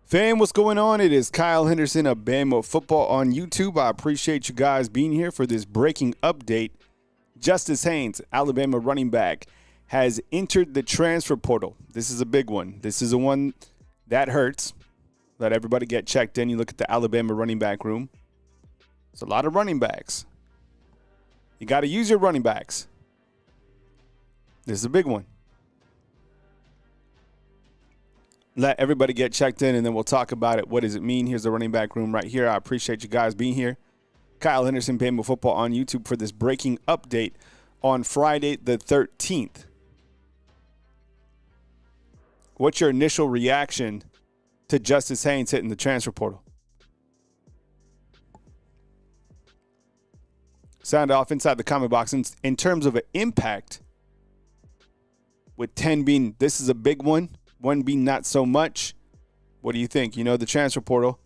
Fam, what's going on? It is Kyle Henderson of Bama Football on YouTube. I appreciate you guys being here for this breaking update. Justice Haynes, Alabama running back, has entered the transfer portal. This is a big one. This is a one that hurts. Let everybody get checked in. You look at the Alabama running back room. It's a lot of running backs. You got to use your running backs. This is a big one. Let everybody get checked in, and then we'll talk about it. What does it mean? Here's the running back room right here. I appreciate you guys being here. Kyle Henderson, Bama Football on YouTube for this breaking update on Friday the 13th. What's your initial reaction to Justice Haynes hitting the transfer portal? Sound off inside the comment box. In terms of an impact, with 10 being this is a big one, 1 being not so much, what do you think? You know, the transfer portal,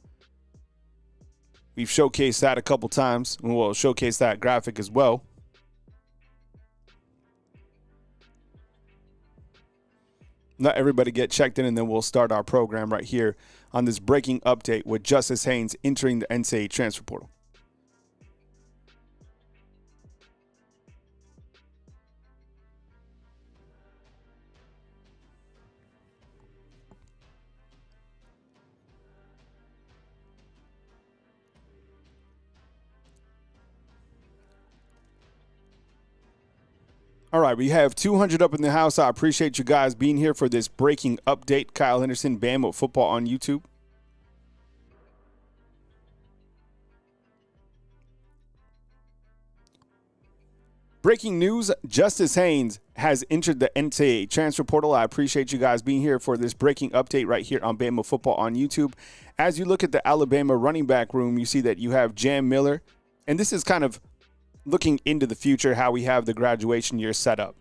we've showcased that a couple times, and we'll showcase that graphic as well. Let everybody get checked in, and then we'll start our program right here on this breaking update with Justice Haynes entering the NCAA transfer portal. All right, we have 200 up in the house. I appreciate you guys being here for this breaking update. Kyle Henderson, Bama Football on YouTube. Breaking news, Justice Haynes has entered the NCAA transfer portal. I appreciate you guys being here for this breaking update right here on Bama Football on YouTube. As you look at the Alabama running back room, you see that you have Jam Miller, and this is kind of looking into the future, how we have the graduation year set up.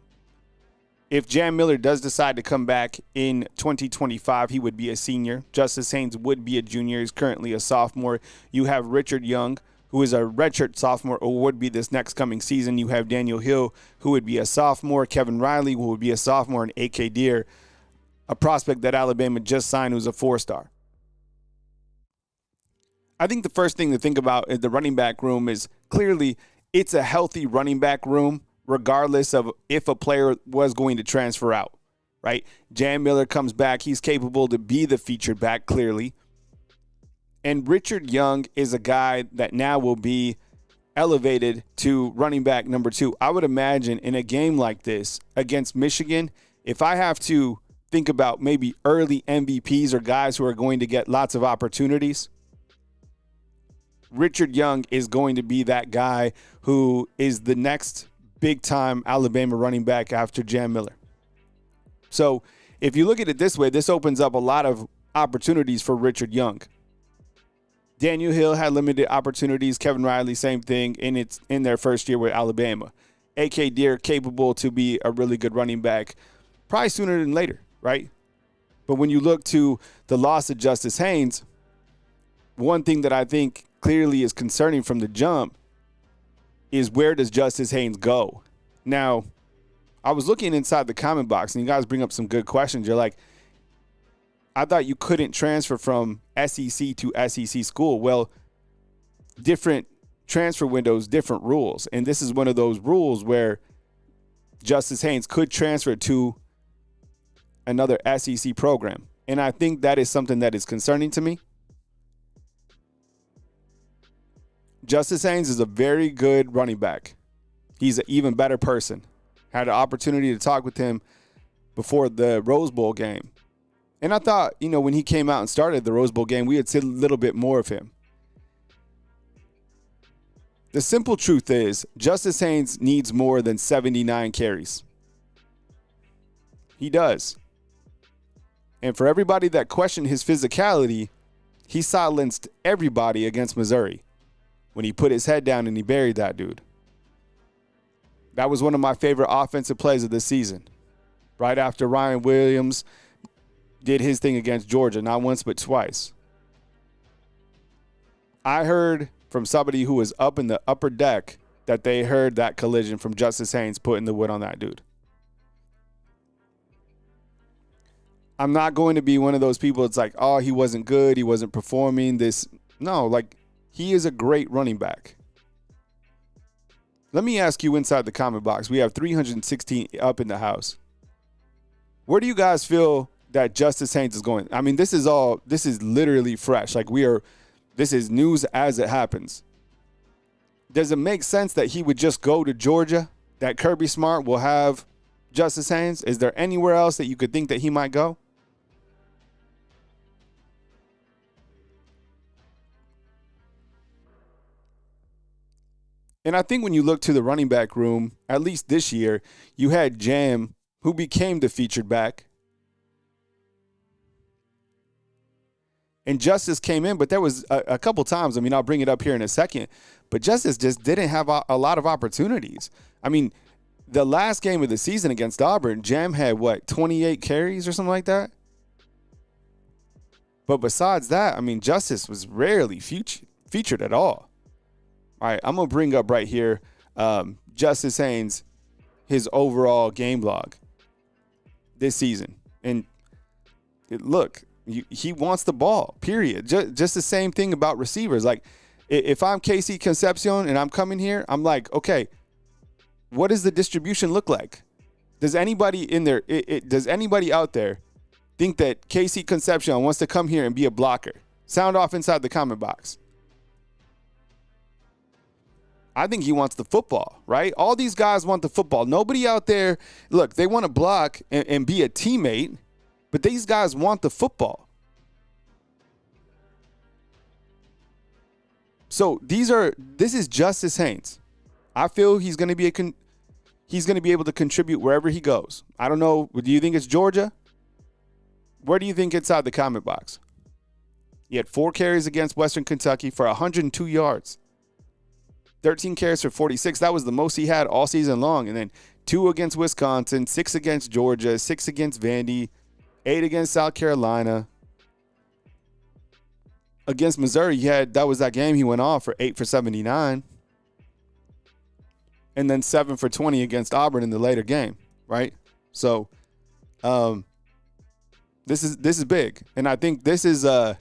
If Jam Miller does decide to come back in 2025, he would be a senior. Justice Haynes would be a junior. He's currently a sophomore. You have Richard Young, who is a redshirt sophomore, or would be this next coming season. You have Daniel Hill, who would be a sophomore. Kevin Riley, who would be a sophomore. And A.K. Deere, a prospect that Alabama just signed, who's a 4-star. I think the first thing to think about in the running back room is clearly it's a healthy running back room, regardless of if a player was going to transfer out, right? Jam Miller comes back. He's capable to be the featured back, clearly. And Richard Young is a guy that now will be elevated to running back number 2. I would imagine in a game like this against Michigan, if I have to think about maybe early MVPs or guys who are going to get lots of opportunities, Richard Young is going to be that guy who is the next big-time Alabama running back after Jam Miller. So if you look at it this way, this opens up a lot of opportunities for Richard Young. Daniel Hill had limited opportunities. Kevin Riley, same thing, in their first year with Alabama. A.K. Deere, capable to be a really good running back, probably sooner than later, right? But when you look to the loss of Justice Haynes, one thing that I think clearly is concerning from the jump is where does Justice Haynes go? Now, I was looking inside the comment box, and you guys bring up some good questions. You're like, I thought you couldn't transfer from SEC to SEC school. Well, different transfer windows, different rules. And this is one of those rules where Justice Haynes could transfer to another SEC program. And I think that is something that is concerning to me. Justice Haynes is a very good running back. He's an even better person. Had an opportunity to talk with him before the Rose Bowl game. And I thought, when he came out and started the Rose Bowl game, we had seen a little bit more of him. The simple truth is, Justice Haynes needs more than 79 carries. He does. And for everybody that questioned his physicality, he silenced everybody against Missouri when he put his head down and he buried that dude. That was one of my favorite offensive plays of this season. Right after Ryan Williams did his thing against Georgia, not once but twice. I heard from somebody who was up in the upper deck that they heard that collision from Justice Haynes putting the wood on that dude. I'm not going to be one of those people. It's like, oh, he wasn't good. He wasn't performing this. No, like, he is a great running back. Let me ask you inside the comment box. We have 316 up in the house. Where do you guys feel that Justice Haynes is going? I mean, this is literally fresh. Like, this is news as it happens. Does it make sense that he would just go to Georgia? That Kirby Smart will have Justice Haynes? Is there anywhere else that you could think that he might go? And I think when you look to the running back room, at least this year, you had Jam, who became the featured back. And Justice came in, but there was a couple times, I mean, I'll bring it up here in a second, but Justice just didn't have a lot of opportunities. I mean, the last game of the season against Auburn, Jam had, 28 carries or something like that? But besides that, I mean, Justice was rarely featured at all. All right, I'm going to bring up right here Justice Haynes, his overall game log this season. And look, he wants the ball, period. Just the same thing about receivers. Like, if I'm KC Concepcion and I'm coming here, I'm like, okay, what does the distribution look like? Does anybody in there, does anybody out there think that KC Concepcion wants to come here and be a blocker? Sound off inside the comment box. I think he wants the football, right? All these guys want the football. Nobody out there, look, they want to block and be a teammate, but these guys want the football. So this is Justice Haynes. I feel he's going to be able to contribute wherever he goes. I don't know. Do you think it's Georgia? Where do you think inside the comment box? He had 4 carries against Western Kentucky for 102 yards. 13 carries for 46. That was the most he had all season long. And then 2 against Wisconsin, 6 against Georgia, 6 against Vandy, 8 against South Carolina. Against Missouri, that was that game he went off for 8 for 79. And then 7 for 20 against Auburn in the later game, right? So this is big. And I think this is the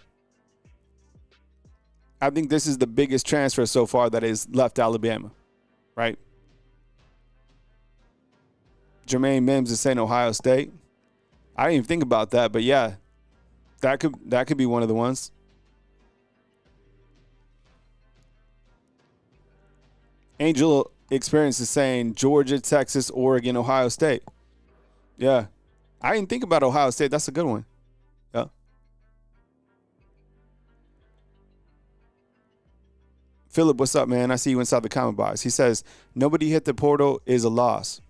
biggest transfer so far that has left Alabama, right? Jermaine Mims is saying Ohio State. I didn't even think about that, but yeah, that could be one of the ones. Angel Experience is saying Georgia, Texas, Oregon, Ohio State. Yeah, I didn't think about Ohio State. That's a good one. Yeah. Philip, what's up, man? I see you inside the comment box. He says, nobody hit the portal is a loss.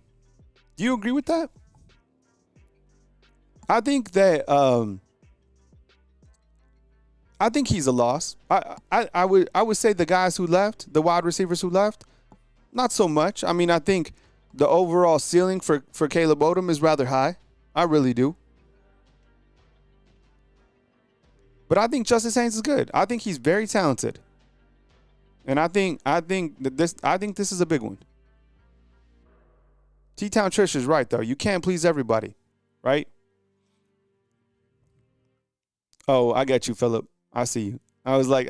Do you agree with that? I think that I think he's a loss. I would say the guys who left, the wide receivers who left, not so much. I mean, I think the overall ceiling for Caleb Odom is rather high. I really do. But I think Justice Haynes is good. I think he's very talented. And I think this is a big one. T-Town Trish is right, though. You can't please everybody, right? Oh, I got you, Philip. I see you. I was like,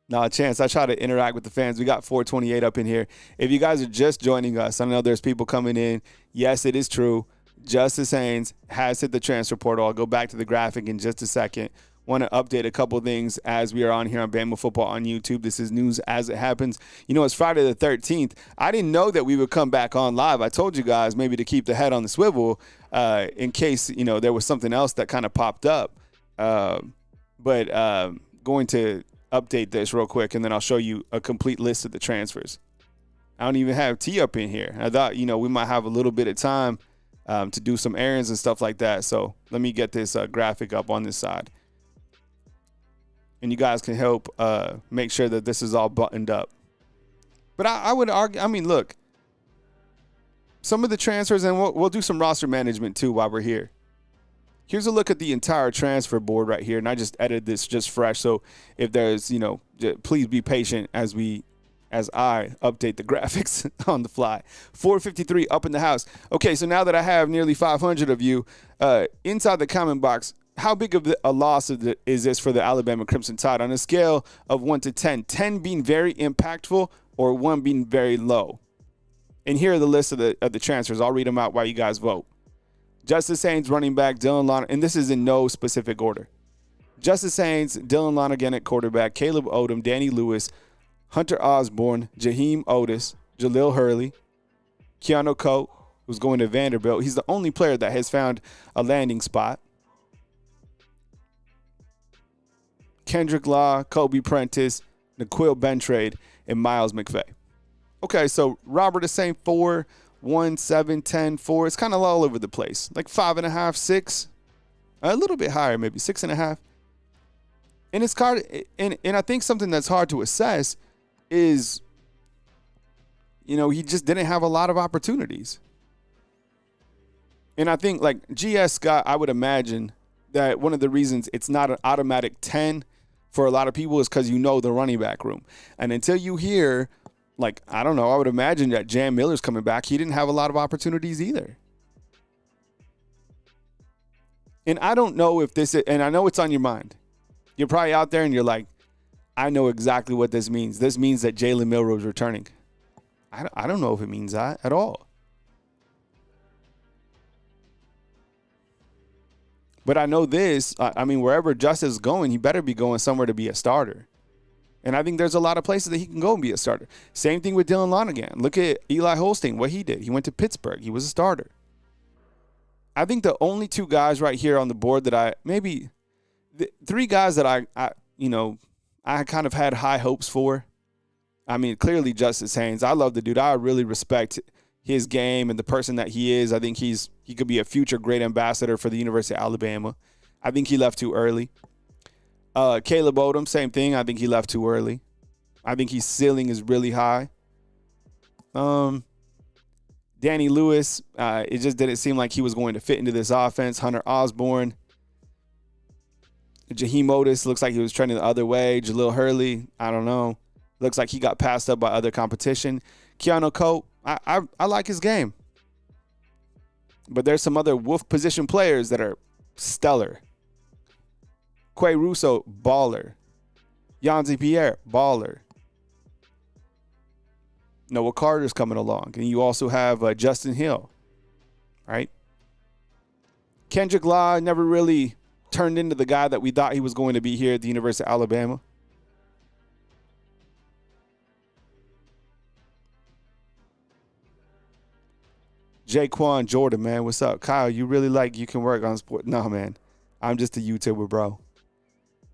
Nah, Chance, I try to interact with the fans. We got 428 up in here. If you guys are just joining us, I know there's people coming in. Yes, it is true. Justice Haynes has hit the transfer portal. I'll go back to the graphic in just a second. Want to update a couple things as we are on here on Bama Football on YouTube. This is news as it happens. You know, it's Friday the 13th. I didn't know that we would come back on live. I told you guys maybe to keep the head on the swivel in case, you know, there was something else that kind of popped up. But going to update this real quick, and then I'll show you a complete list of the transfers. I don't even have T up in here. I thought, you know, we might have a little bit of time to do some errands and stuff like that. So let me get this graphic up on this side. And you guys can help make sure that this is all buttoned up. But I would argue, I mean, look, some of the transfers, and we'll do some roster management too while we're here. Here's a look at the entire transfer board right here. And I just edited this just fresh. So if there's, you know, please be patient as we as I update the graphics on the fly. 453 up in the house. Okay, so now that I have nearly 500 of you inside the comment box, how big of a loss is this for the Alabama Crimson Tide on a scale of 1 to 10? 10 being very impactful or 1 being very low? And here are the list of the transfers. I'll read them out while you guys vote. Justice Haynes, running back, Dylan Lonergan, and this is in no specific order. Justice Haynes, Dylan Lonergan at quarterback, Caleb Odom, Danny Lewis, Hunter Osborne, Jaheim Otis, Jaleel Hurley, Keanu Coate, who's going to Vanderbilt. He's the only player that has found a landing spot. Kendrick Law, Kobe Prentice, N'Keal Bentrade, and Miles McVay. Okay, so Robert is saying 4, 1, 7, 10, 4. It's kind of all over the place. Like 5.5, 6. A little bit higher, maybe 6.5. And it's hard, and I think something that's hard to assess is, he just didn't have a lot of opportunities. And I think, like G.S. Scott, I would imagine that one of the reasons it's not an automatic 10 for a lot of people is because the running back room. And until you hear, I don't know, I would imagine that Jam Miller's coming back. He didn't have a lot of opportunities either. And I don't know if this is, and I know it's on your mind. You're probably out there and you're like, I know exactly what this means. This means that Jalen Milroe's returning. I don't know if it means that at all. But I know this, wherever Justice is going, he better be going somewhere to be a starter. And I think there's a lot of places that he can go and be a starter. Same thing with Dylan Lonergan. Look at Eli Holstein, what he did. He went to Pittsburgh. He was a starter. I think the only 2 guys right here on the board that the 3 guys that I kind of had high hopes for. Clearly Justice Haynes. I love the dude. I really respect his game and the person that he is. I think he could be a future great ambassador for the University of Alabama. I think he left too early. Caleb Odom, same thing. I think he left too early. I think his ceiling is really high. Danny Lewis, it just didn't seem like he was going to fit into this offense. Hunter Osborne. Jaheim Otis looks like he was trending the other way. Jaleel Hurley, I don't know. Looks like he got passed up by other competition. Keanu Coate, I like his game. But there's some other wolf position players that are stellar. Quay Russo, baller. Yanzi Pierre, baller. Noah Carter's coming along. And you also have Justin Hill, right? Kendrick Law never really turned into the guy that we thought he was going to be here at the University of Alabama. Jaquan Jordan, man, what's up? Kyle, you really you can work on sport. No, man, I'm just a YouTuber, bro.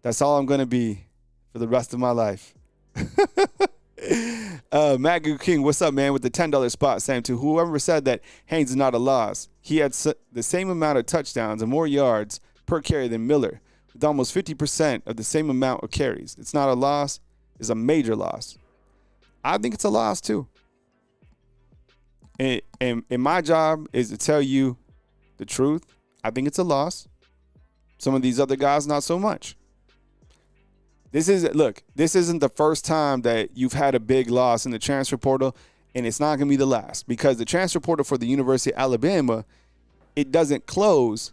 That's all I'm going to be for the rest of my life. Magu King, what's up, man? With the $10 spot, Sam, to whoever said that Haynes is not a loss. He had the same amount of touchdowns and more yards per carry than Miller, with almost 50% of the same amount of carries. It's not a loss. It's a major loss. I think it's a loss, too. And my job is to tell you the truth. I think it's a loss. Some of these other guys, not so much. This isn't the first time that you've had a big loss in the transfer portal, and it's not going to be the last, because the transfer portal for the University of Alabama, it doesn't close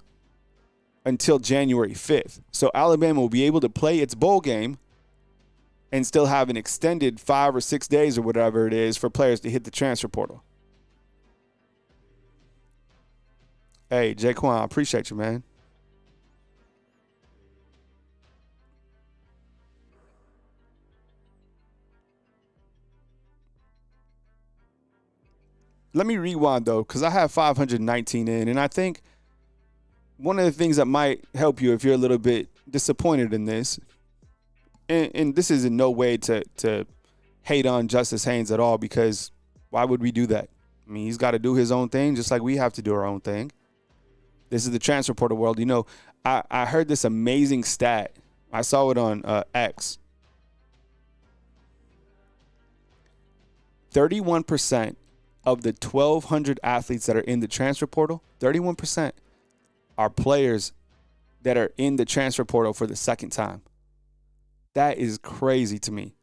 until January 5th. So Alabama will be able to play its bowl game and still have an extended 5 or 6 days or whatever it is for players to hit the transfer portal. Hey, Jaquan, I appreciate you, man. Let me rewind, though, because I have 519 in, and I think one of the things that might help you if you're a little bit disappointed in this, and this is in no way to hate on Justice Haynes at all, because why would we do that? I mean, he's got to do his own thing just like we have to do our own thing. This is the transfer portal world. I heard this amazing stat. I saw it on X. 31% of the 1,200 athletes that are in the transfer portal, 31% are players that are in the transfer portal for the second time. That is crazy to me.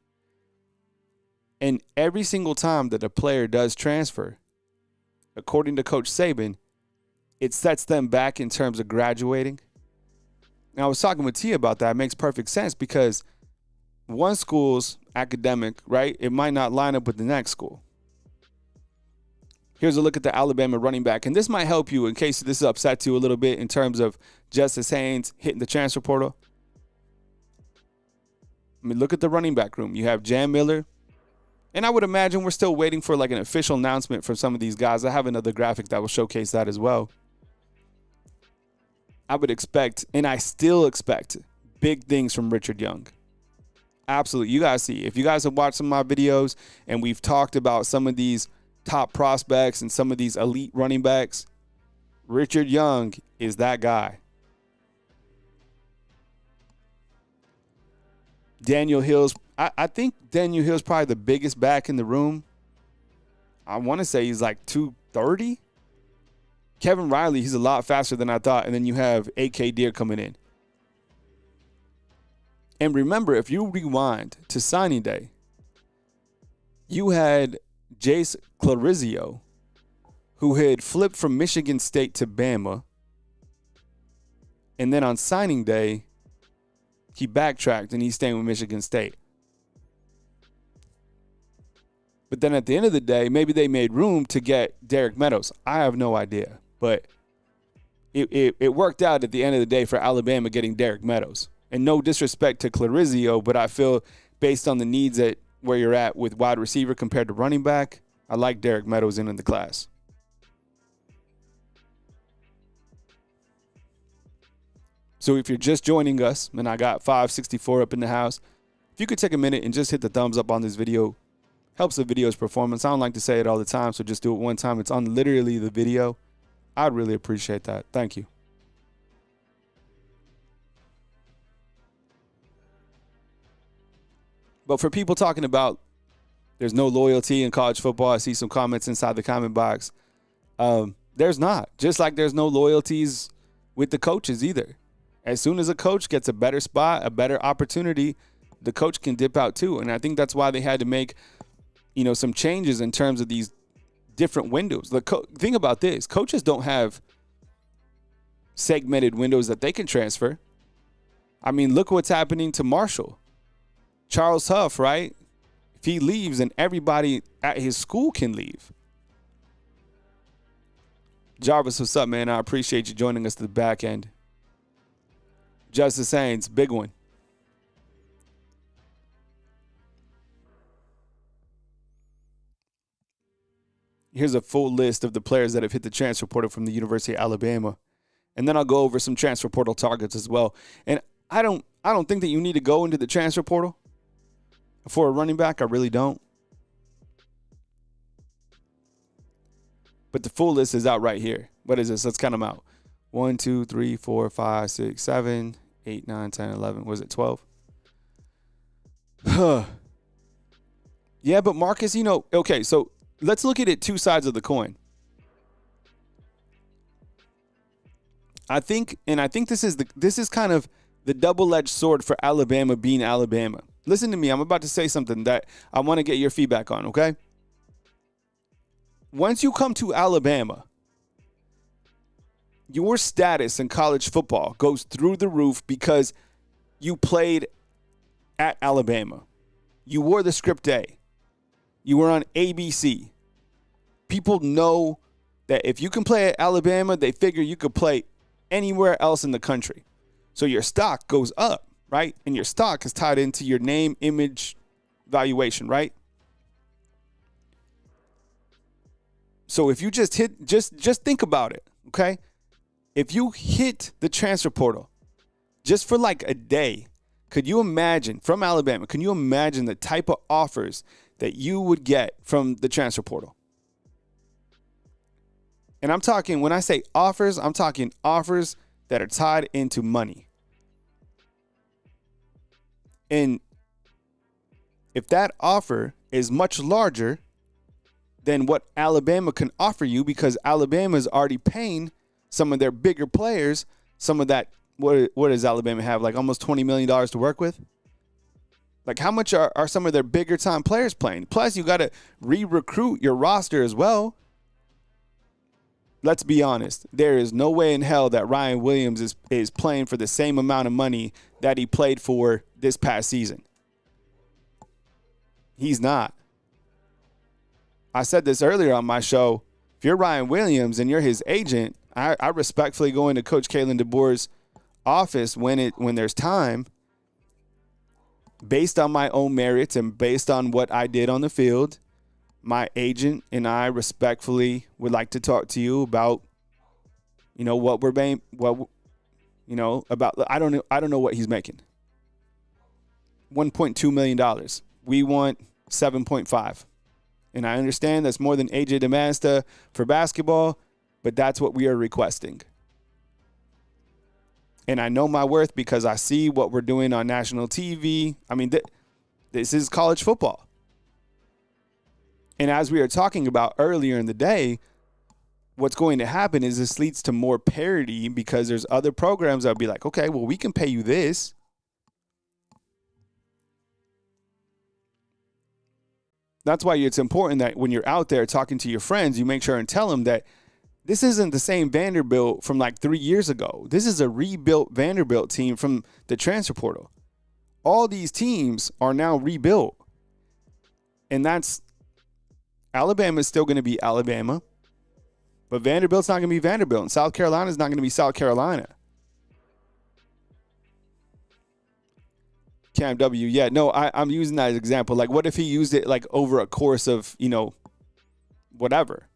And every single time that a player does transfer, according to Coach Saban, it sets them back in terms of graduating. And I was talking with Tia about that. It makes perfect sense because one school's academic, right, it might not line up with the next school. Here's a look at the Alabama running back. And this might help you in case this upsets you a little bit in terms of Justice Haynes hitting the transfer portal. I mean, look at the running back room. You have Jam Miller. And I would imagine we're still waiting for like an official announcement from some of these guys. I have another graphic that will showcase that as well. I would expect, and I still expect, big things from Richard Young. Absolutely. You guys see, if you guys have watched some of my videos and we've talked about some of these top prospects and some of these elite running backs, Richard Young is that guy. Daniel Hill's, I think Daniel Hill's probably the biggest back in the room. I want to say he's like 230. Kevin Riley, he's a lot faster than I thought. And then you have A.K. Deere coming in. And remember, if you rewind to signing day, you had Jace Clarizio, who had flipped from Michigan State to Bama. And then on signing day, he backtracked and he's staying with Michigan State. But then at the end of the day, maybe they made room to get Derek Meadows. I have no idea. But it worked out at the end of the day for Alabama getting Derek Meadows. And no disrespect to Clarizio, but I feel based on the needs at where you're at with wide receiver compared to running back, I like Derek Meadows in the class. So if you're just joining us, and I got 564 up in the house, if you could take a minute and just hit the thumbs up on this video, helps the video's performance. I don't like to say it all the time, so just do it one time. It's on literally the video. I'd really appreciate that. Thank you. But for people talking about there's no loyalty in college football, I see some comments inside the comment box. There's not. Just like there's no loyalties with the coaches either. As soon as a coach gets a better spot, a better opportunity, the coach can dip out too. And I think that's why they had to make, some changes in terms of these different windows. The thing about this, coaches don't have segmented windows that they can transfer. I mean, look what's happening to Marshall. Charles Huff, right? If he leaves, and everybody at his school can leave. Jarvis, what's up, man? I appreciate you joining us to the back end. Justice Haynes, big one. Here's a full list of the players that have hit the transfer portal from the University of Alabama. And then I'll go over some transfer portal targets as well. And I don't think that you need to go into the transfer portal for a running back. I really don't. But the full list is out right here. What is this? Let's count them out. 1, 2, 3, 4, 5, 6, 7, 8, 9, 10, 11. Was it 12? Yeah, but Marcus, okay, so let's look at it two sides of the coin. I think this is kind of the double-edged sword for Alabama being Alabama. Listen to me. I'm about to say something that I want to get your feedback on, okay? Once you come to Alabama, your status in college football goes through the roof because you played at Alabama. You wore the script A. You were on ABC. People know that if you can play at Alabama, they figure you could play anywhere else in the country. So your stock goes up, right? And your stock is tied into your name, image, valuation, right? So if you just think about it, okay? If you hit the transfer portal just for like a day, could you imagine, from Alabama, can you imagine the type of offers that you would get from the transfer portal? And I'm talking, when I say offers, I'm talking offers that are tied into money. And if that offer is much larger than what Alabama can offer you, because Alabama is already paying some of their bigger players, some of that, what does Alabama have, like almost $20 million to work with? Like, how much are some of their bigger time players playing? Plus, you got to re-recruit your roster as well. Let's be honest. There is no way in hell that Ryan Williams is playing for the same amount of money that he played for this past season. He's not. I said this earlier on my show. If you're Ryan Williams and you're his agent, I respectfully go into Coach Kalen DeBoer's office when there's time, based on my own merits and based on what I did on the field. My agent and I respectfully would like to talk to you about, what we're paying, about. I don't know what he's making. $1.2 million. We want 7.5. And I understand that's more than AJ DeMasta for basketball, but that's what we are requesting. And I know my worth because I see what we're doing on national TV. I mean, this is college football. And as we were talking about earlier in the day, what's going to happen is this leads to more parity because there's other programs that will be like, okay, well, we can pay you this. That's why it's important that when you're out there talking to your friends, you make sure and tell them that this isn't the same Vanderbilt from like 3 years ago. This is a rebuilt Vanderbilt team from the transfer portal. All these teams are now rebuilt. And Alabama is still going to be Alabama. But Vanderbilt's not going to be Vanderbilt. And South Carolina is not going to be South Carolina. Cam W. Yeah, no, I'm using that as an example. Like, what if he used it like over a course of, whatever?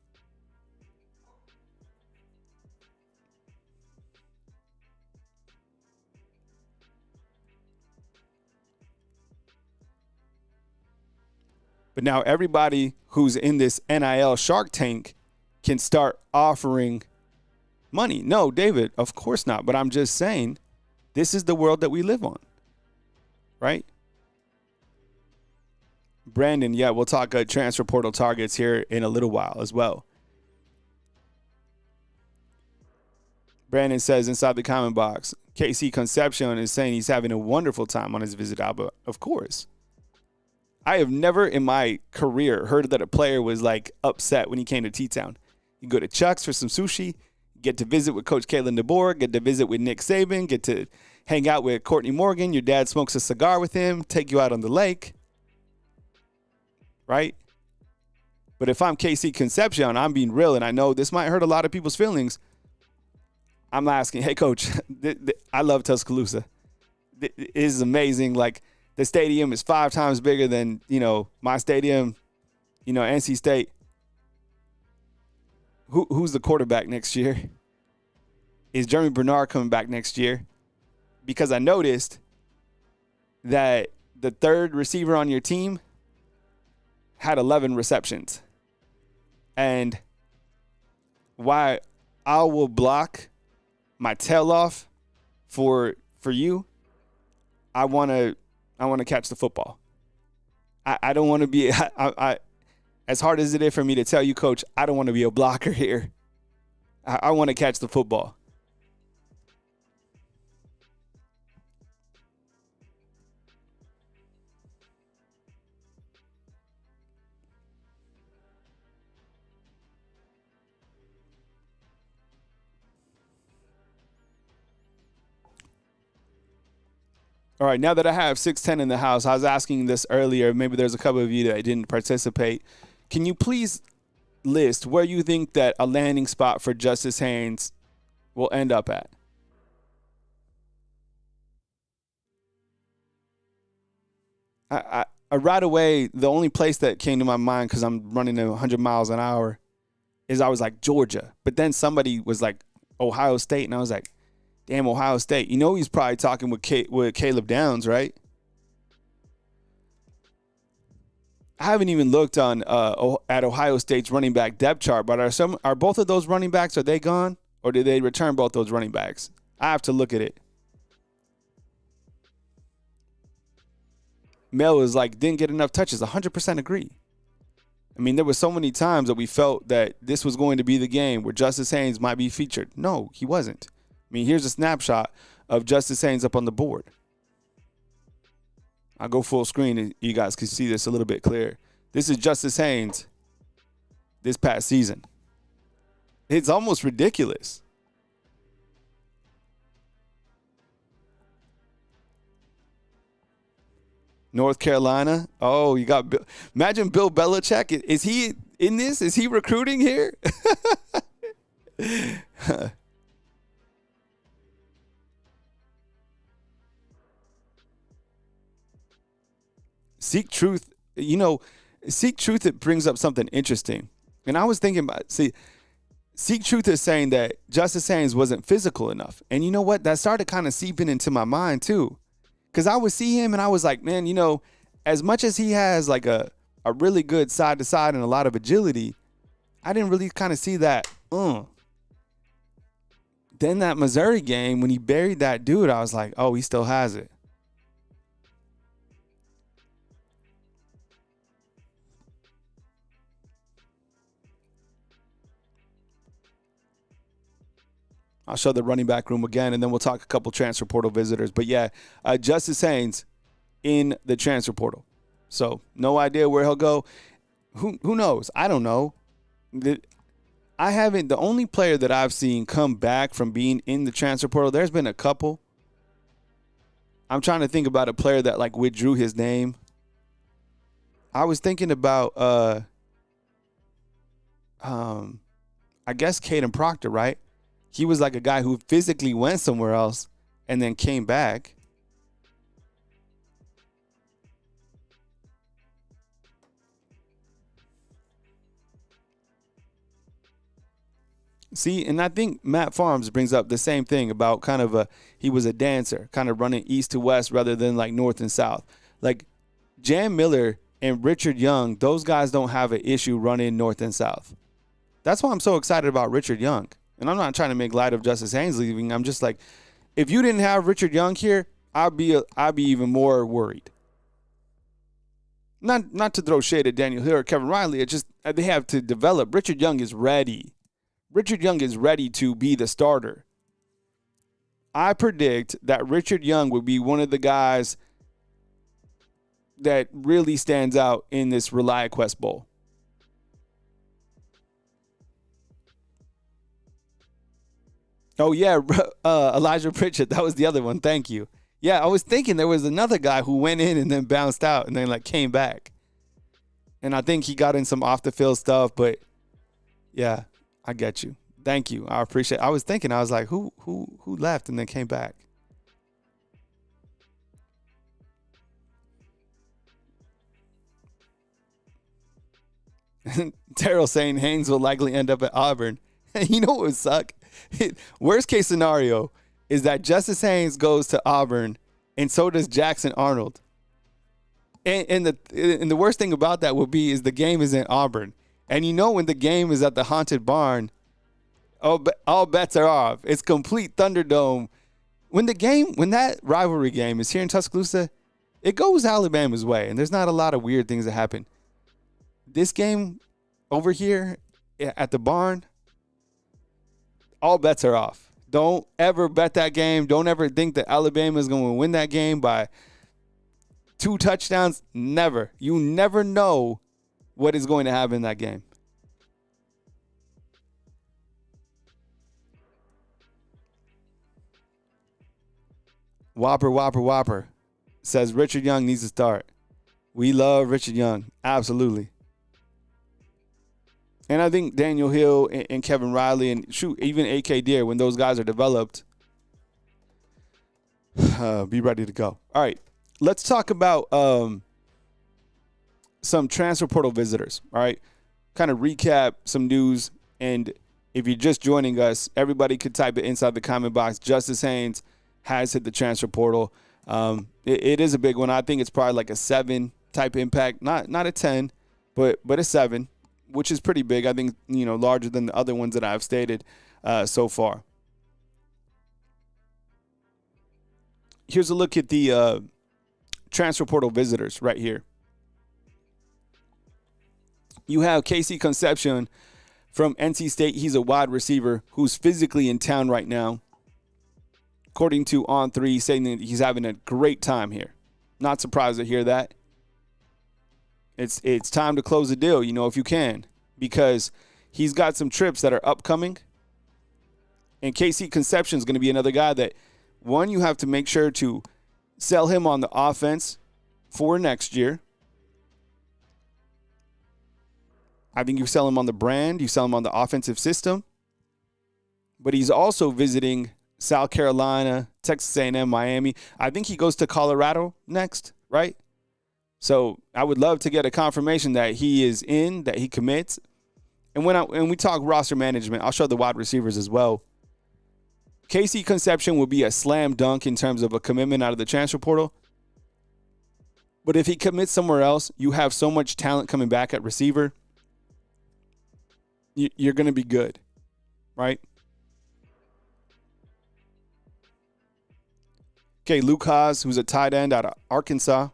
But now everybody who's in this NIL Shark Tank can start offering money. No, David, of course not. But I'm just saying, this is the world that we live on. Right? Brandon, yeah, we'll talk transfer portal targets here in a little while as well. Brandon says inside the comment box, KC Concepcion is saying he's having a wonderful time on his visit Alba. Of course. I have never in my career heard that a player was like upset when he came to T-Town. You go to Chuck's for some sushi, get to visit with Coach Kalen DeBoer, get to visit with Nick Saban, get to hang out with Courtney Morgan. Your dad smokes a cigar with him, take you out on the lake. Right? But if I'm KC Concepcion, I'm being real, and I know this might hurt a lot of people's feelings. I'm asking, hey, Coach, I love Tuscaloosa. It is amazing. Like, the stadium is 5 times bigger than, my stadium, NC State. Who's the quarterback next year? Is Jeremy Bernard coming back next year? Because I noticed that the third receiver on your team had 11 receptions. And why I will block my tail off for you, I want to catch the football. I don't want to be I as hard as it is for me to tell you, Coach, I don't want to be a blocker here. I want to catch the football. All right, now that I have 610 in the house, I was asking this earlier. Maybe there's a couple of you that didn't participate. Can you please list where you think that a landing spot for Justice Haynes will end up at? I right away, the only place that came to my mind, because I'm running at 100 miles an hour, is I was like, Georgia. But then somebody was like, Ohio State, and I was like, damn, Ohio State. He's probably talking with Caleb Downs, right? I haven't even looked on at Ohio State's running back depth chart, but are both of those running backs, are they gone? Or did they return both those running backs? I have to look at it. Mel is like, didn't get enough touches. 100% agree. I mean, there were so many times that we felt that this was going to be the game where Justice Haynes might be featured. No, he wasn't. I mean, here's a snapshot of Justice Haynes up on the board. I'll go full screen and you guys can see this a little bit clearer. This is Justice Haynes this past season. It's almost ridiculous. North Carolina. Oh, you got Bill. Imagine Bill Belichick. Is he in this? Is he recruiting here? Seek Truth. Seek Truth, it brings up something interesting. And I was thinking about, Seek Truth is saying that Justice Haynes wasn't physical enough. And you know what? That started kind of seeping into my mind too. Because I would see him and I was like, man, as much as he has like a really good side to side and a lot of agility, I didn't really kind of see that. Then that Missouri game, when he buried that dude, I was like, oh, he still has it. I'll show the running back room again, and then we'll talk a couple transfer portal visitors. But yeah, Justice Haynes in the transfer portal. So no idea where he'll go. Who knows? I don't know. The only player that I've seen come back from being in the transfer portal, there's been a couple. I'm trying to think about a player that like withdrew his name. I was thinking about I guess Caden Proctor, right? He was like a guy who physically went somewhere else and then came back. See, and I think Matt Farms brings up the same thing about kind of he was a dancer, kind of running east to west rather than like north and south. Like Jam Miller and Richard Young, those guys don't have an issue running north and south. That's why I'm so excited about Richard Young. And I'm not trying to make light of Justice Haynes leaving. I'm just like, if you didn't have Richard Young here, I'd be even more worried. Not to throw shade at Daniel Hill or Kevin Riley. It's just they have to develop. Richard Young is ready. Richard Young is ready to be the starter. I predict that Richard Young would be one of the guys that really stands out in this ReliaQuest Bowl. Oh, yeah, Elijah Pritchett. That was the other one. Thank you. Yeah, I was thinking there was another guy who went in and then bounced out and then, like, came back. And I think he got in some off-the-field stuff. But, yeah, I get you. Thank you. I appreciate it. I was thinking, I was like, who left and then came back? Terrell saying Haynes will likely end up at Auburn. You know what would suck? Worst case scenario is that Justice Haynes goes to Auburn and so does Jackson Arnold. And the worst thing about that will be is the game is in Auburn. And when the game is at the Haunted Barn, all bets are off. It's complete Thunderdome. When that rivalry game is here in Tuscaloosa, it goes Alabama's way. And there's not a lot of weird things that happen. This game over here at the barn, all bets are off. Don't ever bet that game. Don't ever think that Alabama is going to win that game by 2 touchdowns. Never. You never know what is going to happen in that game. Whopper says Richard Young needs to start. We love Richard Young. Absolutely. And I think Daniel Hill and Kevin Riley and even AK Deere, when those guys are developed, be ready to go. All right, let's talk about some transfer portal visitors. All right, kind of recap some news. And if you're just joining us, everybody could type it inside the comment box. Justice Haynes has hit the transfer portal. It is a big one. I think it's probably like a 7 type impact, not a 10, but a 7. Which is pretty big. I think, larger than the other ones that I've stated so far. Here's a look at the transfer portal visitors right here. You have Casey Concepcion from NC State. He's a wide receiver who's physically in town right now. According to On3, saying that he's having a great time here. Not surprised to hear that. It's time to close the deal, if you can, because he's got some trips that are upcoming. And KC Conception is going to be another guy that, one, you have to make sure to sell him on the offense for next year. I think you sell him on the brand, you sell him on the offensive system. But he's also visiting South Carolina, Texas A&M, Miami. I think he goes to Colorado next, right? So I would love to get a confirmation that he is in, that he commits. And when we talk roster management, I'll show the wide receivers as well. KC Conception will be a slam dunk in terms of a commitment out of the transfer portal. But if he commits somewhere else, you have so much talent coming back at receiver. You're going to be good, right? Okay, Luke Haas, who's a tight end out of Arkansas.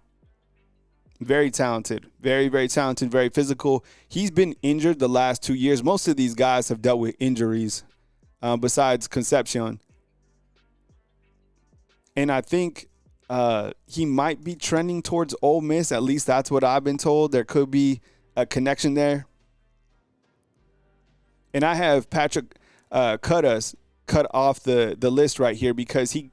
Very talented, very, very talented, very physical. He's been injured the last 2 years. Most of these guys have dealt with injuries besides Concepcion. And I think he might be trending towards Ole Miss. At least that's what I've been told. There could be a connection there. And I have Patrick cut off the list right here because he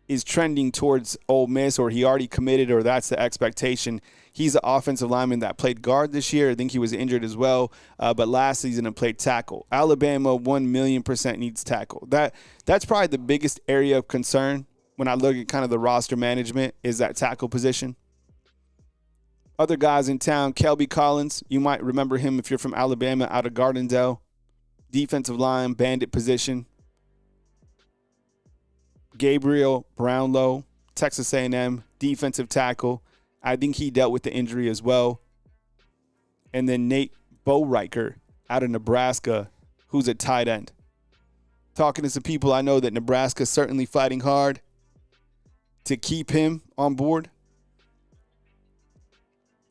is trending towards Ole Miss, or he already committed, or that's the expectation. He's an offensive lineman that played guard this year. I think he was injured as well, but last season he played tackle. Alabama 1,000,000% needs tackle. That's probably the biggest area of concern when I look at kind of the roster management, is that tackle position. Other guys in town, Kelby Collins, you might remember him if you're from Alabama, out of Gardendale. Defensive line, bandit position. Gabriel Brownlow, Texas A&M, defensive tackle. I think he dealt with the injury as well. And then Nate Bowriker out of Nebraska, who's a tight end. Talking to some people, I know that Nebraska's certainly fighting hard to keep him on board.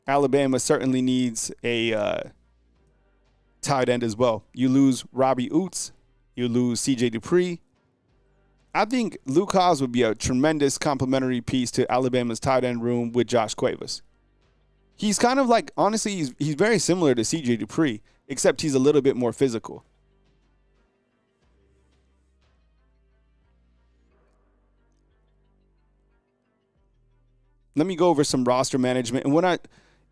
Alabama certainly needs a tight end as well. You lose Robbie Oots. You lose C.J. Dupree. I think Luke Haas would be a tremendous complementary piece to Alabama's tight end room with Josh Cuevas. He's kind of like, honestly, he's very similar to C.J. Dupree, except he's a little bit more physical. Let me go over some roster management. And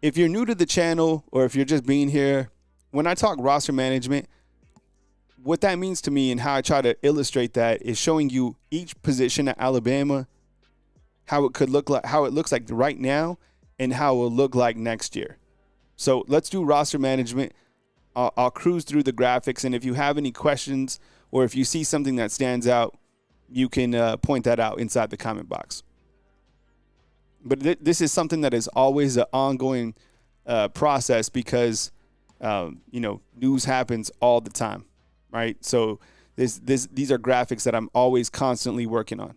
if you're new to the channel, or if you're just being here, when I talk roster management, what that means to me and how I try to illustrate that is showing you each position at Alabama, how it could look like, how it looks like right now, and how it will look like next year. So let's do roster management. I'll cruise through the graphics, and if you have any questions or if you see something that stands out, you can point that out inside the comment box. But this is something that is always an ongoing process because, news happens all the time. Right, so these are graphics that I'm always constantly working on.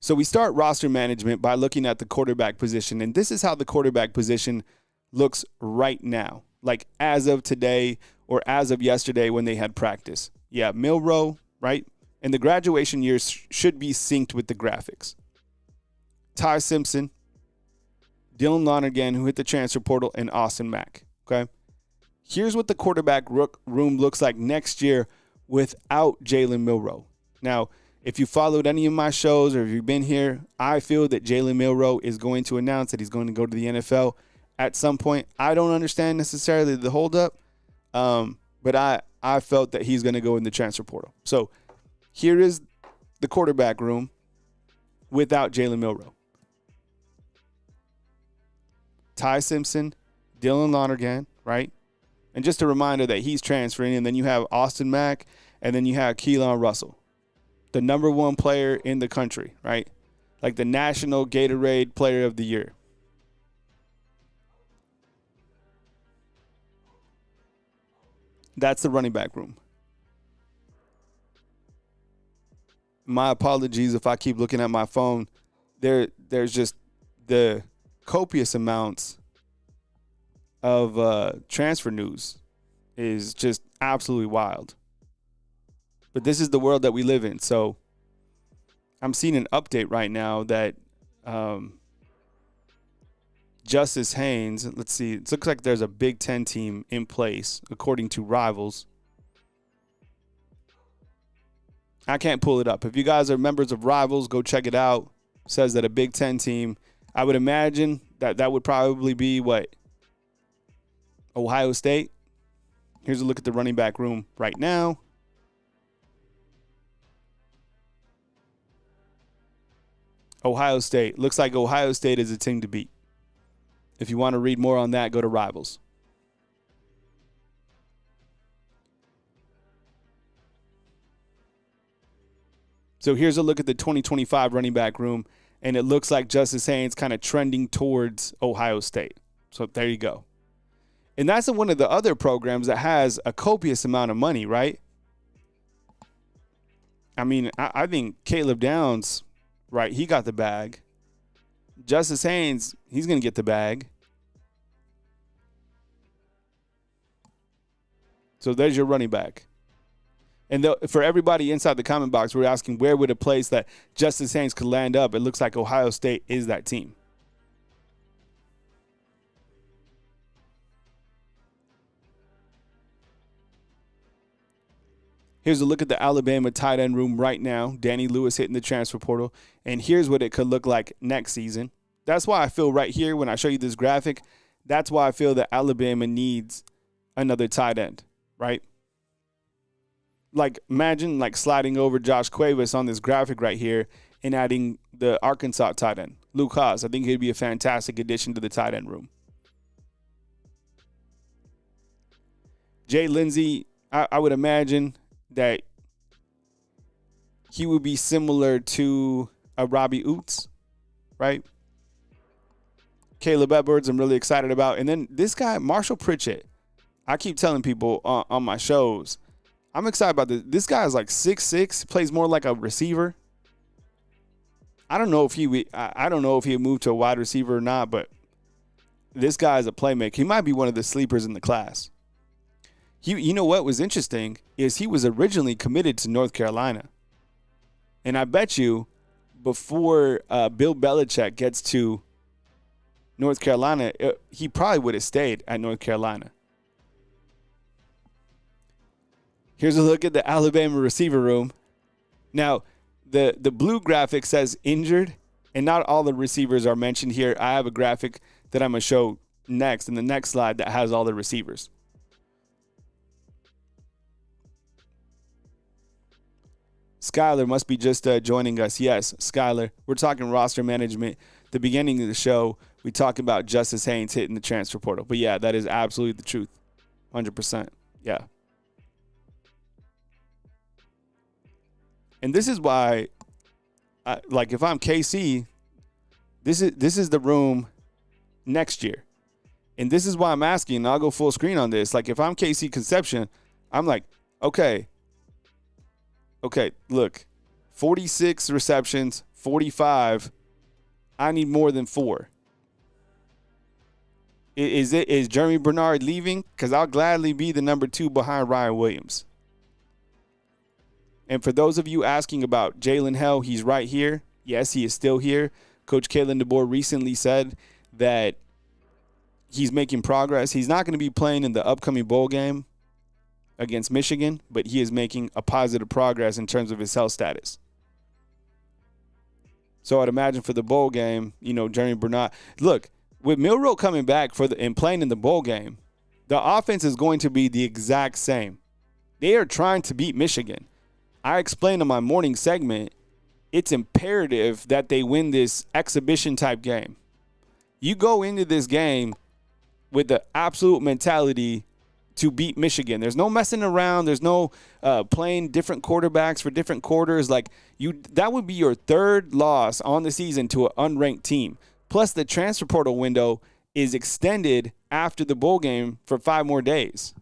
So we start roster management by looking at the quarterback position, and this is how the quarterback position looks right now, like as of today or as of yesterday when they had practice. Yeah, Milroe, right, and the graduation years should be synced with the graphics. Ty Simpson, Dylan Lonergan, who hit the transfer portal, and Austin Mack. Okay. Here's what the quarterback room looks like next year without Jalen Milroe. Now, if you followed any of my shows or if you've been here, I feel that Jalen Milroe is going to announce that he's going to go to the NFL at some point. I don't understand necessarily the holdup, but I felt that he's going to go in the transfer portal. So here is the quarterback room without Jalen Milroe. Ty Simpson, Dylan Lonergan, right? And just a reminder that he's transferring, and then you have Austin Mack, and then you have Keelan Russell, the number one player in the country, right? Like the National Gatorade Player of the Year. That's the running back room. My apologies if I keep looking at my phone. There's just the copious amounts of transfer news is just absolutely wild. But this is the world that we live in. So I'm seeing an update right now that Justice Haynes, let's see, it looks like there's a Big Ten team in place, according to Rivals. I can't pull it up. If you guys are members of Rivals, go check it out. It says that a Big Ten team, I would imagine that would probably be what? Ohio State. Here's a look at the running back room right now. Ohio State. Looks like Ohio State is a team to beat. If you want to read more on that, go to Rivals. So here's a look at the 2025 running back room, and it looks like Justice Haynes kind of trending towards Ohio State. So there you go. And that's one of the other programs that has a copious amount of money, right? I mean, I think Caleb Downs, right, he got the bag. Justice Haynes, he's going to get the bag. So there's your running back. And for everybody inside the comment box, we're asking where would a place that Justice Haynes could land up. It looks like Ohio State is that team. Here's a look at the Alabama tight end room right now. Danny Lewis hitting the transfer portal. And here's what it could look like next season. That's why I feel right here when I show you this graphic, that's why I feel that Alabama needs another tight end, right? Like, imagine like sliding over Josh Cuevas on this graphic right here and adding the Arkansas tight end, Luke Haas. I think he'd be a fantastic addition to the tight end room. Jay Lindsey, I would imagine that he would be similar to a Robbie Oots, right? Caleb Edwards, I'm really excited about. And then this guy, Marshall Pritchett. I keep telling people on my shows, I'm excited about this. This guy is like 6'6", plays more like a receiver. I don't know if he would move to a wide receiver or not, but this guy is a playmaker. He might be one of the sleepers in the class. You know what was interesting is he was originally committed to North Carolina. And I bet you before Bill Belichick gets to North Carolina, he probably would have stayed at North Carolina. Here's a look at the Alabama receiver room. Now, the blue graphic says injured, and not all the receivers are mentioned here. I have a graphic that I'm going to show next in the next slide that has all the receivers. Skyler must be just joining us. Yes, Skyler. We're talking roster management. The beginning of the show, we talked about Justice Haynes hitting the transfer portal. But, yeah, that is absolutely the truth. 100%. Yeah. And this is why, if I'm KC, this is the room next year. And this is why I'm asking, and I'll go full screen on this. Like, if I'm KC Conception, I'm like, okay, look, 46 receptions, 45. I need more than 4. Is Jeremy Bernard leaving? Because I'll gladly be the number 2 behind Ryan Williams. And for those of you asking about Jalen Hell, he's right here. Yes, he is still here. Coach Kalen DeBoer recently said that he's making progress. He's not going to be playing in the upcoming bowl game against Michigan, but he is making a positive progress in terms of his health status. So I'd imagine for the bowl game, Jeremy Bernard. Look, with Milroe coming back and playing in the bowl game, the offense is going to be the exact same. They are trying to beat Michigan. I explained in my morning segment, it's imperative that they win this exhibition type game. You go into this game with the absolute mentality to beat Michigan. There's no messing around. There's no playing different quarterbacks for different quarters. That would be your 3rd loss on the season to an unranked team. Plus, the transfer portal window is extended after the bowl game for 5 more days.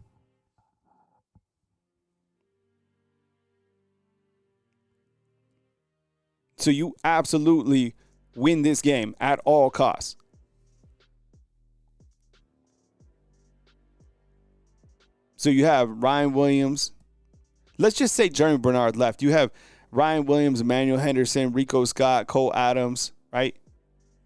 So you absolutely win this game at all costs. So you have Ryan Williams. Let's just say Jeremy Bernard left. You have Ryan Williams, Emmanuel Henderson, Rico Scott, Cole Adams, right?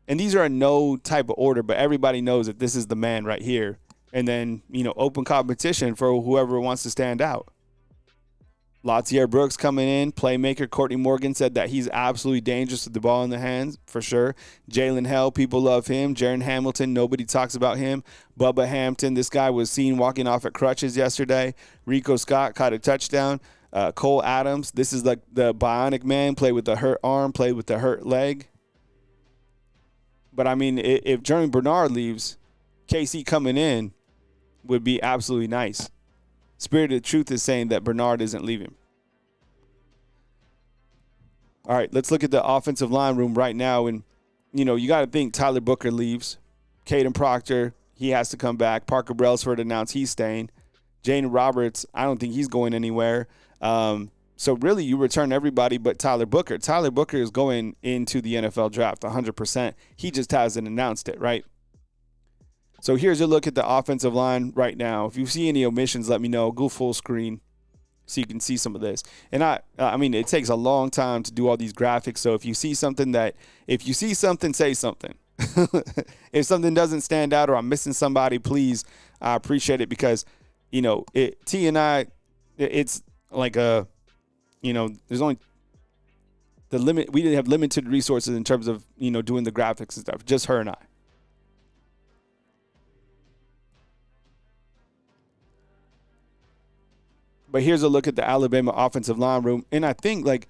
And these are in no type of order, but everybody knows that this is the man right here. And then, open competition for whoever wants to stand out. Latier Brooks coming in, playmaker. Courtney Morgan said that he's absolutely dangerous with the ball in the hands, for sure. Jalen Hell, people love him. Jaron Hamilton, nobody talks about him. Bubba Hampton, this guy was seen walking off at crutches yesterday. Rico Scott caught a touchdown. Cole Adams, this is like the bionic man, played with the hurt arm, played with the hurt leg. But, I mean, if Jeremy Bernard leaves, KC coming in would be absolutely nice. Spirit of the Truth is saying that Bernard isn't leaving. All right, let's look at the offensive line room right now. And, you got to think Tyler Booker leaves. Caden Proctor, he has to come back. Parker Brailsford announced he's staying. Jane Roberts, I don't think he's going anywhere. So, really, you return everybody but Tyler Booker. Tyler Booker is going into the NFL draft 100%. He just hasn't announced it, right? So here's a look at the offensive line right now. If you see any omissions, let me know. Go full screen so you can see some of this. And I mean, it takes a long time to do all these graphics. So if you see something, say something. If something doesn't stand out or I'm missing somebody, please, I appreciate it because, T and I, it's like there's only the limit. We didn't have limited resources in terms of, doing the graphics and stuff. Just her and I. But here's a look at the Alabama offensive line room. And I think,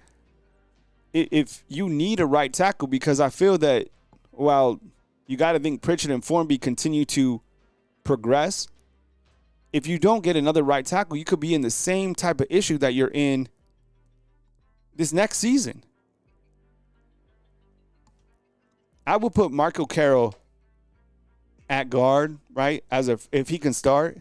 if you need a right tackle, because I feel that while you got to think Pritchard and Formby continue to progress, if you don't get another right tackle, you could be in the same type of issue that you're in this next season. I would put Marco Carroll at guard, right, if he can start.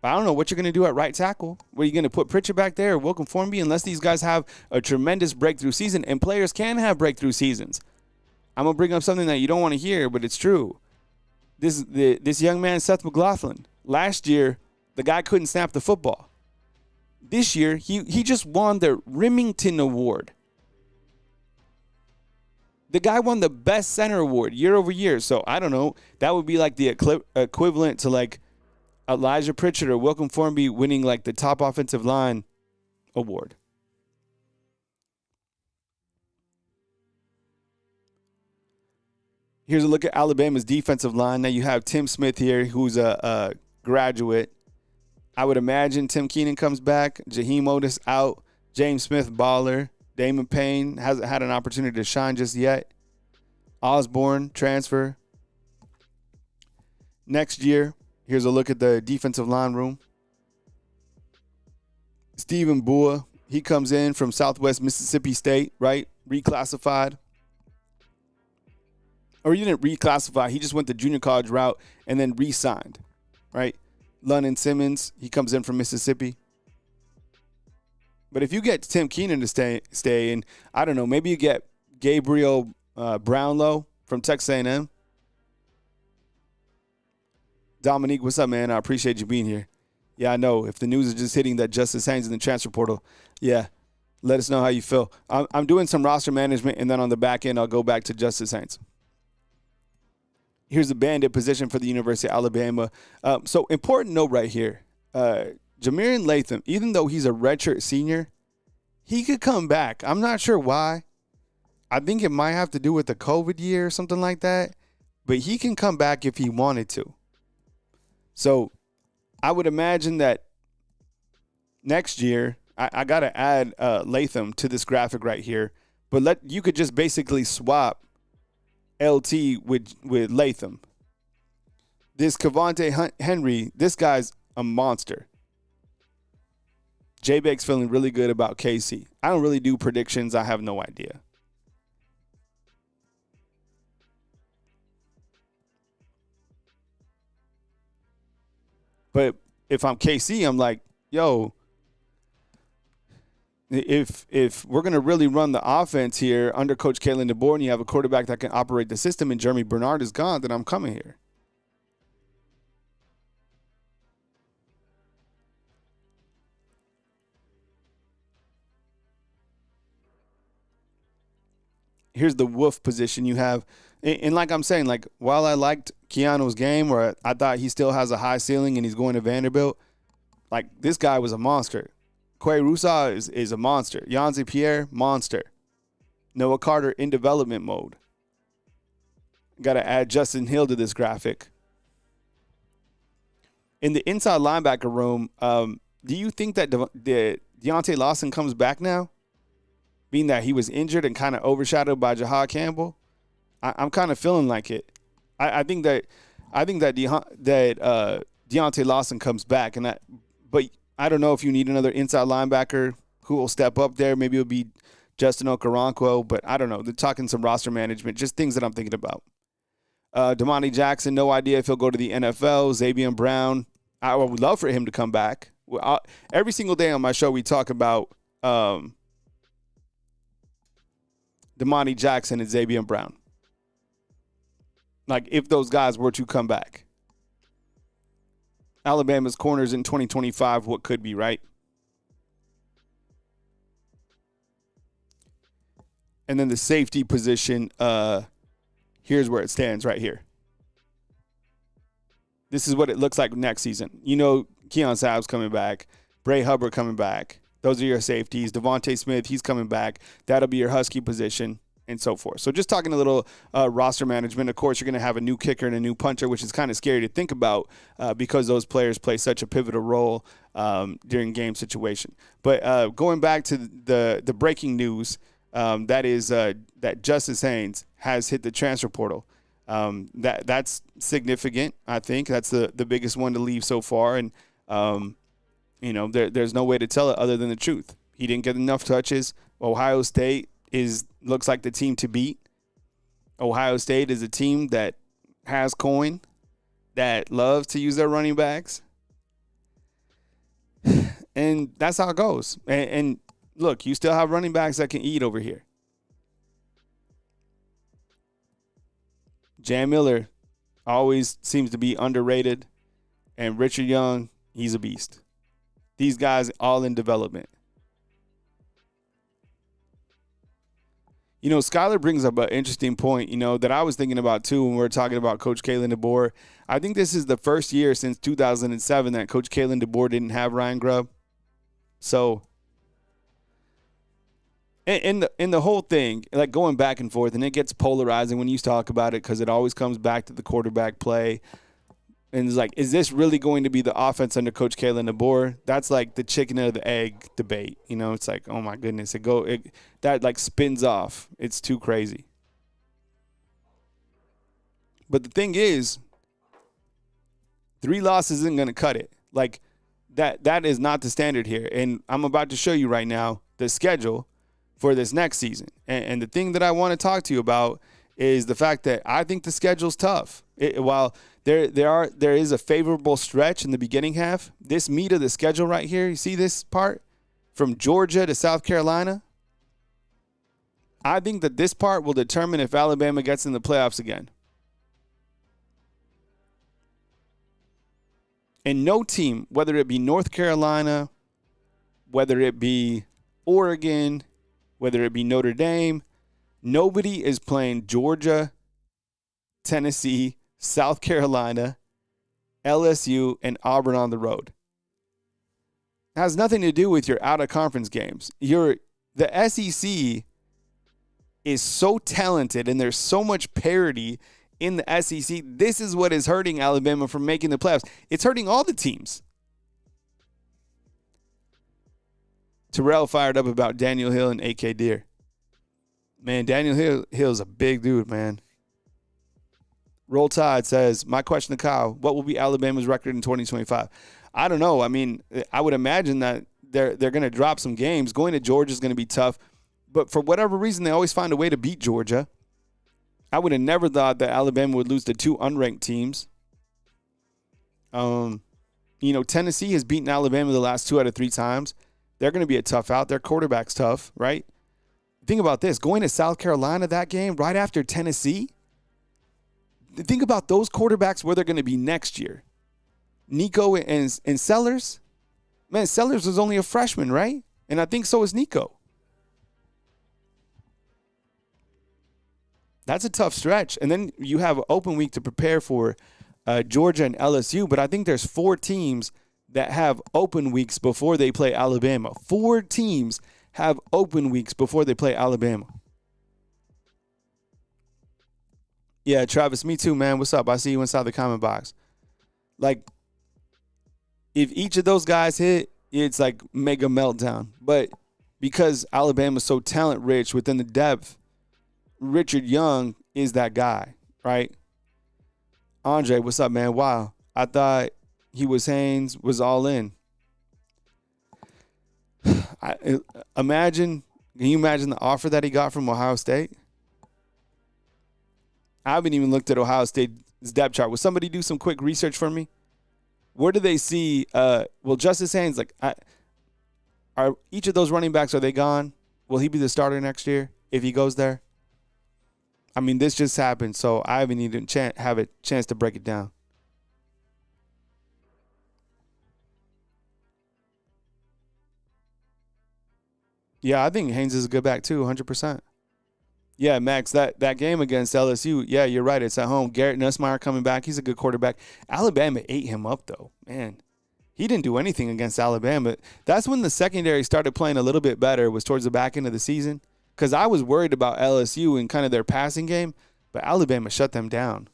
I don't know what you're going to do at right tackle. Were you going to put Pritchard back there or Wilkin Formby unless these guys have a tremendous breakthrough season? And players can have breakthrough seasons. I'm going to bring up something that you don't want to hear, but it's true. This young man, Seth McLaughlin, last year, the guy couldn't snap the football. This year, he just won the Remington Award. The guy won the Best Center Award year over year. So, I don't know. That would be like the equivalent to like Elijah Pritchard or Wilkin Formby winning like the top offensive line award. Here's a look at Alabama's defensive line. Now you have Tim Smith here, who's a graduate. I would imagine Tim Keenan comes back. Jaheim Otis out. James Smith, baller. Damon Payne hasn't had an opportunity to shine just yet. Osborne, transfer. Next year, here's a look at the defensive line room. Stephen Bua, he comes in from Southwest Mississippi State, right? Reclassified. Or he didn't reclassify. He just went the junior college route and then re-signed, right? London Simmons, he comes in from Mississippi. But if you get Tim Keenan to stay, and I don't know, maybe you get Gabriel Brownlow from Texas A&M. Dominique, what's up, man? I appreciate you being here. Yeah, I know. If the news is just hitting that Justice Haynes in the transfer portal, yeah, let us know how you feel. I'm doing some roster management, and then on the back end, I'll go back to Justice Haynes. Here's the bandit position for the University of Alabama. So important note right here. Jamarian Latham, even though he's a redshirt senior, he could come back. I'm not sure why. I think it might have to do with the COVID year or something like that. But he can come back if he wanted to. So I would imagine that next year, I got to add Latham to this graphic right here. But you could just basically swap LT with Latham. This Cavante Henry, this guy's a monster. J-Bag's feeling really good about KC. I don't really do predictions. I have no idea. But if I'm KC, I'm like, yo, if we're going to really run the offense here under Coach Kalen DeBoer and you have a quarterback that can operate the system and Jeremy Bernard is gone, then I'm coming here. here's the wolf position you have. And like I'm saying, like, while I liked Keanu's game, or I thought he still has a high ceiling and he's going to Vanderbilt, like, this guy was a monster. Quay Rusaw is a monster. Yanzi Pierre, monster. Noah Carter in development mode. Got to add Justin Hill to this graphic. In the inside linebacker room, do you think that Deontay Lawson comes back now? Being that he was injured and kind of overshadowed by Jahad Campbell? I'm kind of feeling like it. I think that Deontay Lawson comes back, but I don't know if you need another inside linebacker who will step up there. Maybe it'll be Justin Okoronkwo, but I don't know. They're talking some roster management, just things that I'm thinking about. Damani Jackson, no idea if he'll go to the NFL. Xavier Brown, I would love for him to come back. Every single day on my show, we talk about Damani Jackson and Xavier Brown. Like, if those guys were to come back. Alabama's corners in 2025, what could be, right? And then the safety position, here's where it stands right here. This is what it looks like next season. You know, Keon Sabb's coming back. Bray Hubbard coming back. Those are your safeties. Devontae Smith, he's coming back. That'll be your Husky position, and so forth. So just talking a little roster management. Of course, you're going to have a new kicker and a new punter, which is kind of scary to think about because those players play such a pivotal role during game situation. But going back to the breaking news, that is that Justice Haynes has hit the transfer portal. That's significant, I think. That's the biggest one to leave so far. And, there's no way to tell it other than the truth. He didn't get enough touches. Ohio State looks like the team to beat. Ohio State is a team that has coin, that loves to use their running backs. And that's how it goes. And look, you still have running backs that can eat over here. Jam Miller always seems to be underrated. And Richard Young, he's a beast. These guys all in development. You know, Skylar brings up an interesting point, that I was thinking about too when we were talking about Coach Kalen DeBoer. I think this is the first year since 2007 that Coach Kalen DeBoer didn't have Ryan Grubb. So, in the whole thing, like going back and forth, and it gets polarizing when you talk about it because it always comes back to the quarterback play. And it's like, is this really going to be the offense under Coach Kalen DeBoer? That's like the chicken or the egg debate. It's like, oh my goodness, that like spins off. It's too crazy. But the thing is, 3 losses isn't going to cut it. Like that is not the standard here. And I'm about to show you right now the schedule for this next season. And the thing that I want to talk to you about is the fact that I think the schedule's tough. While there is a favorable stretch in the beginning half, this meat of the schedule right here, you see this part from Georgia to South Carolina? I think that this part will determine if Alabama gets in the playoffs again. And no team, whether it be North Carolina, whether it be Oregon, whether it be Notre Dame, nobody is playing Georgia, Tennessee, South Carolina, LSU, and Auburn on the road. It has nothing to do with your out-of-conference games. The SEC is so talented, and there's so much parity in the SEC. This is what is hurting Alabama from making the playoffs. It's hurting all the teams. Terrell fired up about Daniel Hill and A.K. Deere. Man, Daniel Hill's a big dude, man. Roll Tide says, my question to Kyle, what will be Alabama's record in 2025? I don't know. I mean, I would imagine that they're going to drop some games. Going to Georgia is going to be tough. But for whatever reason, they always find a way to beat Georgia. I would have never thought that Alabama would lose to 2 unranked teams. Tennessee has beaten Alabama the last 2 out of 3 times. They're going to be a tough out. Their quarterback's tough, right? Think about this. Going to South Carolina that game right after Tennessee. Think about those quarterbacks where they're going to be next year. Nico and Sellers. Man, Sellers was only a freshman, right? And I think so is Nico. That's a tough stretch. And then you have an open week to prepare for Georgia and LSU. But I think there's 4 teams that have open weeks before they play Alabama. 4 teams have open weeks before they play Alabama. Yeah, Travis, me too, man. What's up? I see you inside the comment box. Like, if each of those guys hit, it's like mega meltdown. But because Alabama's so talent rich within the depth, Richard Young is that guy, right? Andre, what's up, man? Wow. I thought Haynes was all in. Can you imagine the offer that he got from Ohio State? I haven't even looked at Ohio State's depth chart. Will somebody do some quick research for me? Where do they see? Justice Haynes, are each of those running backs, are they gone? Will he be the starter next year if he goes there? I mean, this just happened, so I haven't even have a chance to break it down. Yeah, I think Haynes is a good back too, 100%. Yeah, Max, that game against LSU, yeah, you're right. It's at home. Garrett Nussmeier coming back. He's a good quarterback. Alabama ate him up, though. Man, he didn't do anything against Alabama. That's when the secondary started playing a little bit better, was towards the back end of the season. Because I was worried about LSU and kind of their passing game, but Alabama shut them down.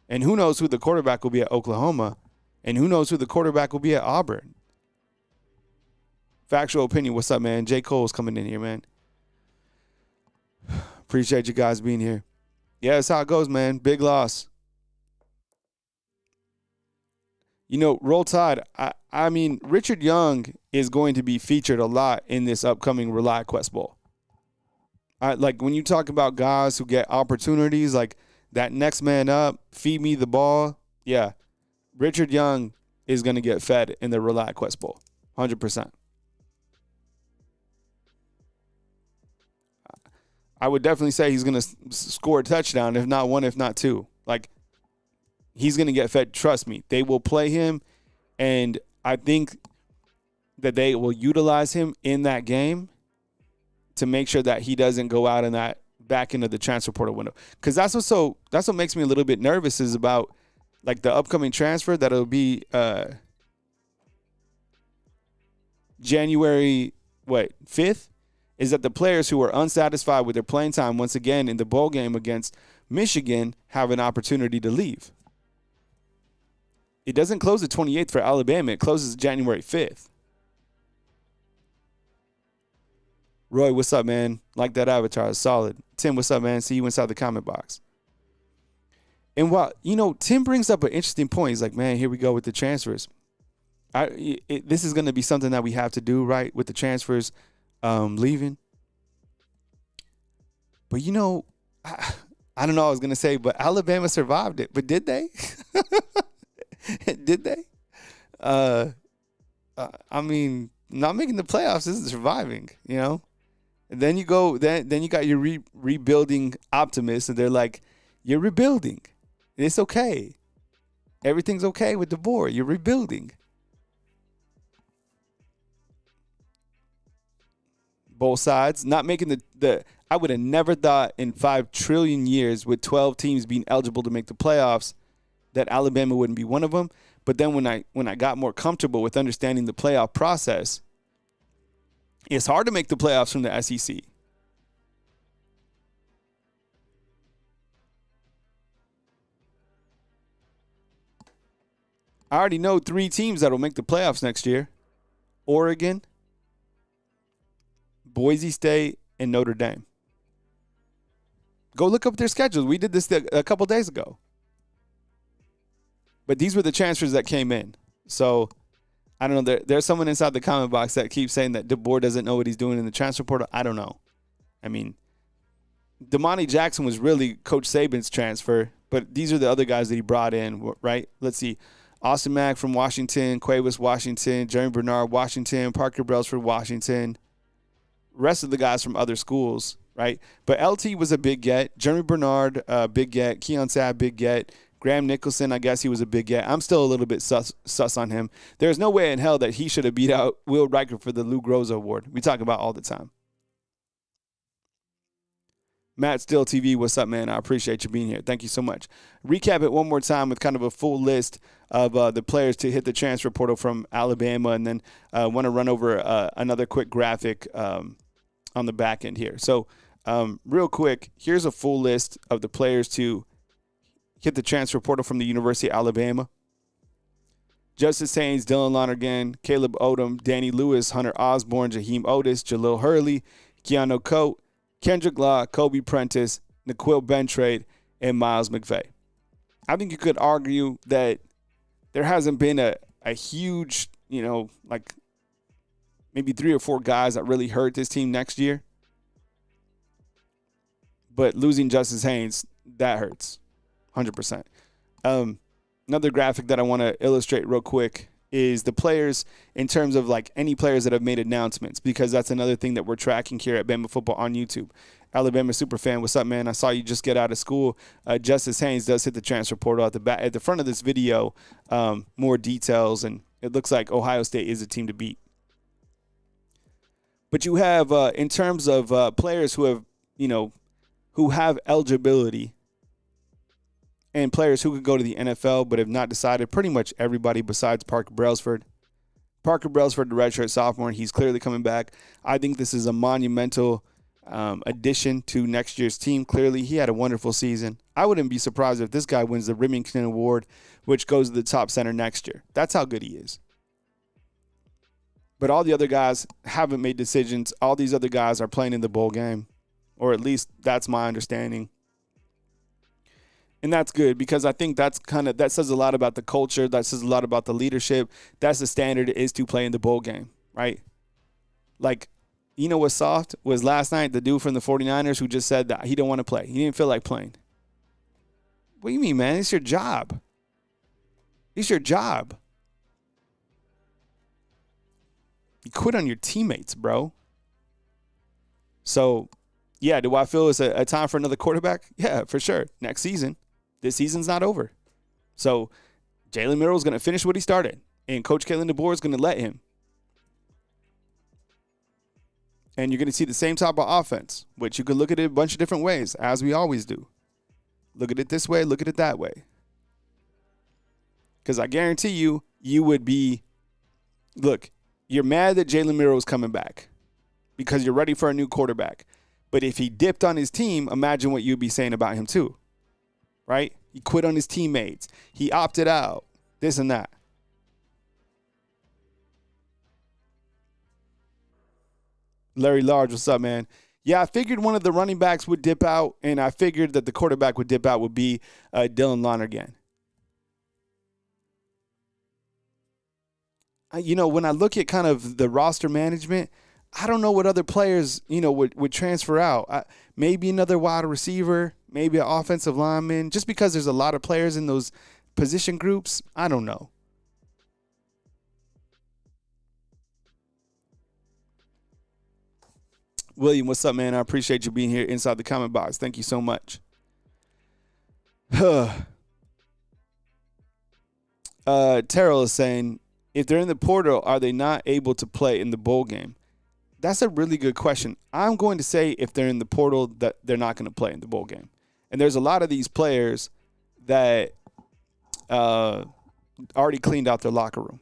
And who knows who the quarterback will be at Oklahoma, and who knows who the quarterback will be at Auburn. Factual opinion, what's up, man? J. Cole's coming in here, man. Appreciate you guys being here. Yeah, that's how it goes, man. Big loss. Roll Tide, I mean, Richard Young is going to be featured a lot in this upcoming ReliaQuest Bowl. Like, when you talk about guys who get opportunities, like that next man up, feed me the ball, yeah, Richard Young is going to get fed in the ReliaQuest Bowl, 100%. I would definitely say he's going to score a touchdown, if not 1, if not 2. Like, he's going to get fed. Trust me. They will play him, and I think that they will utilize him in that game to make sure that he doesn't go out in that back end of the transfer portal window. Because that's what makes me a little bit nervous is about, like, the upcoming transfer that'll be January 5th. Is that the players who are unsatisfied with their playing time once again in the bowl game against Michigan have an opportunity to leave. It doesn't close the 28th for Alabama. It closes January 5th. Roy, what's up, man? Like that avatar. It's solid. Tim, what's up, man? See you inside the comment box. And while, Tim brings up an interesting point. He's like, man, here we go with the transfers. This is going to be something that we have to do, right, with the transfers leaving. But, I don't know what I was going to say, but Alabama survived it. But did they? Did they? I mean, not making the playoffs isn't surviving, And then you go, then you got your rebuilding optimists, and they're like, you're rebuilding. It's okay. Everything's okay with the board. You're rebuilding. Both sides, not making the I would have never thought in 5 trillion years with 12 teams being eligible to make the playoffs that Alabama wouldn't be one of them. But then when I got more comfortable with understanding the playoff process, it's hard to make the playoffs from the SEC. I already know 3 teams that will make the playoffs next year. Oregon, Boise State, and Notre Dame. Go look up their schedules. We did this a couple days ago. But these were the transfers that came in. So, I don't know. There's someone inside the comment box that keeps saying that DeBoer doesn't know what he's doing in the transfer portal. I don't know. I mean, Damani Jackson was really Coach Saban's transfer, but these are the other guys that he brought in, right? Let's see. Austin Mack from Washington, Cuevas, Washington, Jeremy Bernard, Washington, Parker Brailsford, Washington. Rest of the guys from other schools, right? But LT was a big get. Jeremy Bernard, big get. Keon Sabb, big get. Graham Nicholson, I guess he was a big get. I'm still a little bit sus on him. There's no way in hell that he should have beat out Will Riker for the Lou Groza Award. We talk about all the time. Matt Still TV, what's up, man? I appreciate you being here. Thank you so much. Recap it one more time with kind of a full list of the players to hit the transfer portal from Alabama, and then want to run over another quick graphic on the back end here. So real quick, here's a full list of the players to hit the transfer portal from the University of Alabama. Justice Haynes, Dylan Lonergan, Caleb Odom, Danny Lewis, Hunter Osborne, Jaheim Otis, Jalil Hurley, Keanu Coate, Kendrick Law, Kobe Prentice, Naquil Bentrade, and Miles McVay. I think you could argue that there hasn't been a huge, like maybe 3 or 4 guys that really hurt this team next year. But losing Justice Haynes, that hurts, 100%. Another graphic that I want to illustrate real quick is the players in terms of like any players that have made announcements, because that's another thing that we're tracking here at Bama Football on YouTube. Alabama Superfan, what's up, man? I saw you just get out of school. Justice Haynes does hit the transfer portal at the back. At the front of this video, more details, and it looks like Ohio State is a team to beat. But you have, in terms of players who have, who have eligibility, and players who could go to the NFL but have not decided, pretty much everybody besides Parker Brailsford. Parker Brailsford, the redshirt sophomore, he's clearly coming back. I think this is a monumental addition to next year's team. Clearly, he had a wonderful season. I wouldn't be surprised if this guy wins the Remington Award, which goes to the top center next year. That's how good he is. But all the other guys haven't made decisions. All these other guys are playing in the bowl game, or at least that's my understanding. And that's good, because I think that says a lot about the culture. That says a lot about the leadership. That's the standard, is to play in the bowl game, right? Like, what's soft was last night, the dude from the 49ers who just said that he didn't want to play. He didn't feel like playing. What do you mean, man? It's your job. It's your job. You quit on your teammates, bro. So, yeah, do I feel it's a time for another quarterback? Yeah, for sure. Next season. This season's not over. So Jalen Milroe is going to finish what he started, and Coach Kalen DeBoer is going to let him. And you're going to see the same type of offense, which you could look at it a bunch of different ways, as we always do. Look at it this way, look at it that way. Because I guarantee you, you would be, look, you're mad that Jalen Milroe is coming back because you're ready for a new quarterback. But if he dipped on his team, imagine what you'd be saying about him too. Right? He quit on his teammates. He opted out. This and that. Larry Large, what's up, man? Yeah, I figured one of the running backs would dip out, and I figured that the quarterback would dip out would be Dylan Lonergan. When I look at kind of the roster management, I don't know what other players, would transfer out. Maybe another wide receiver, maybe an offensive lineman, just because there's a lot of players in those position groups. I don't know. William, what's up, man? I appreciate you being here inside the comment box. Thank you so much. Terrell is saying, if they're in the portal, are they not able to play in the bowl game? That's a really good question. I'm going to say if they're in the portal that they're not going to play in the bowl game. And there's a lot of these players that already cleaned out their locker room.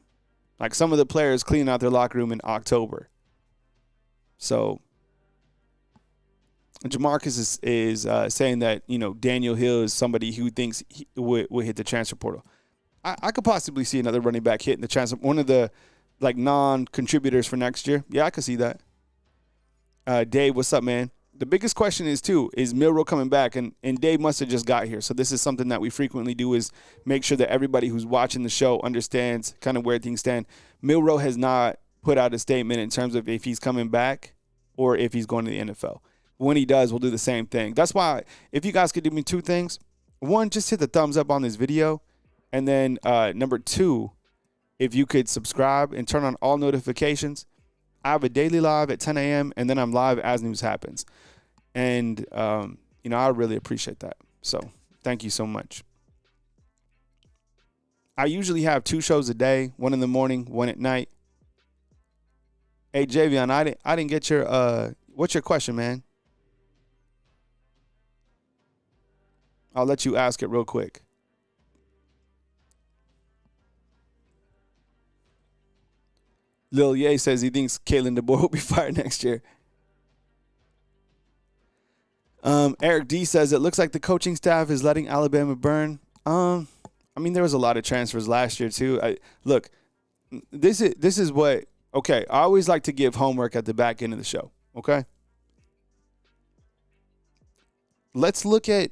Like some of the players cleaned out their locker room in October. So Jamarcus is saying that, Daniel Hill is somebody who thinks he would hit the transfer portal. I could possibly see another running back hitting the transfer. One of the non-contributors for next year. Yeah, I could see that. Dave, what's up, man? The biggest question is Milroe coming back? And Dave must have just got here. So this is something that we frequently do, is make sure that everybody who's watching the show understands kind of where things stand. Milroe has not put out a statement in terms of if he's coming back or if he's going to the NFL. When he does, we'll do the same thing. That's why if you guys could do me 2 things. 1, just hit the thumbs up on this video. And then number 2, if you could subscribe and turn on all notifications. I have a daily live at 10 a.m. and then I'm live as news happens. And, I really appreciate that. So thank you so much. I usually have 2 shows a day, 1 in the morning, 1 at night. Hey, Javion, I didn't get your, what's your question, man? I'll let you ask it real quick. Lil Ye says he thinks Kalen DeBoer will be fired next year. Eric D says it looks like the coaching staff is letting Alabama burn. I mean, there was a lot of transfers last year too. Look, this is what. Okay, I always like to give homework at the back end of the show. Okay, let's look at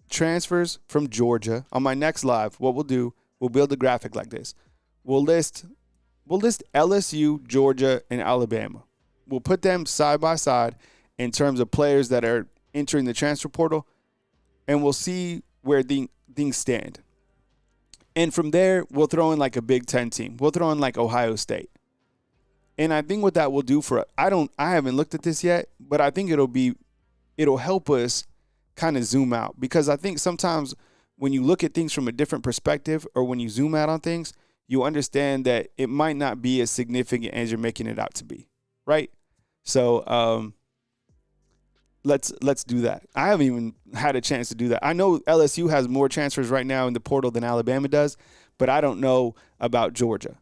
transfers from Georgia. On my next live, what we'll do, we'll build a graphic like this. We'll list LSU, Georgia, and Alabama. We'll put them side by side in terms of players that are entering the transfer portal, and we'll see where things stand. And from there, we'll throw in like a Big Ten team. We'll throw in like Ohio State. And I think what that will do for I haven't looked at this yet, but I think it'll help us kind of zoom out, because I think sometimes when you look at things from a different perspective, or when you zoom out on things, you understand that it might not be as significant as you're making it out to be, right? So let's do that. I haven't even had a chance to do that. I know LSU has more transfers right now in the portal than Alabama does, but I don't know about Georgia.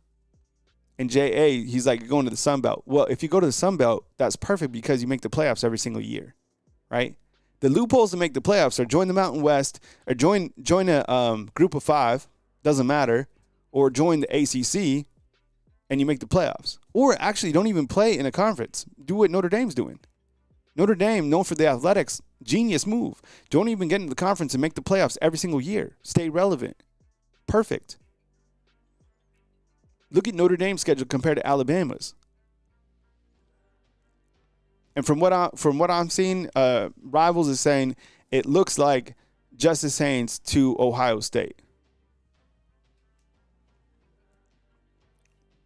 And J.A., he's like, you're going to the Sun Belt. Well, if you go to the Sun Belt, that's perfect, because you make the playoffs every single year, right? The loopholes to make the playoffs are join the Mountain West, or join a group of 5, doesn't matter, or join the ACC, and you make the playoffs. Or actually don't even play in a conference. Do what Notre Dame's doing. Notre Dame, known for the athletics, genius move. Don't even get into the conference and make the playoffs every single year. Stay relevant. Perfect. Look at Notre Dame's schedule compared to Alabama's. And from what I'm seeing, Rivals is saying it looks like Justice Haynes to Ohio State.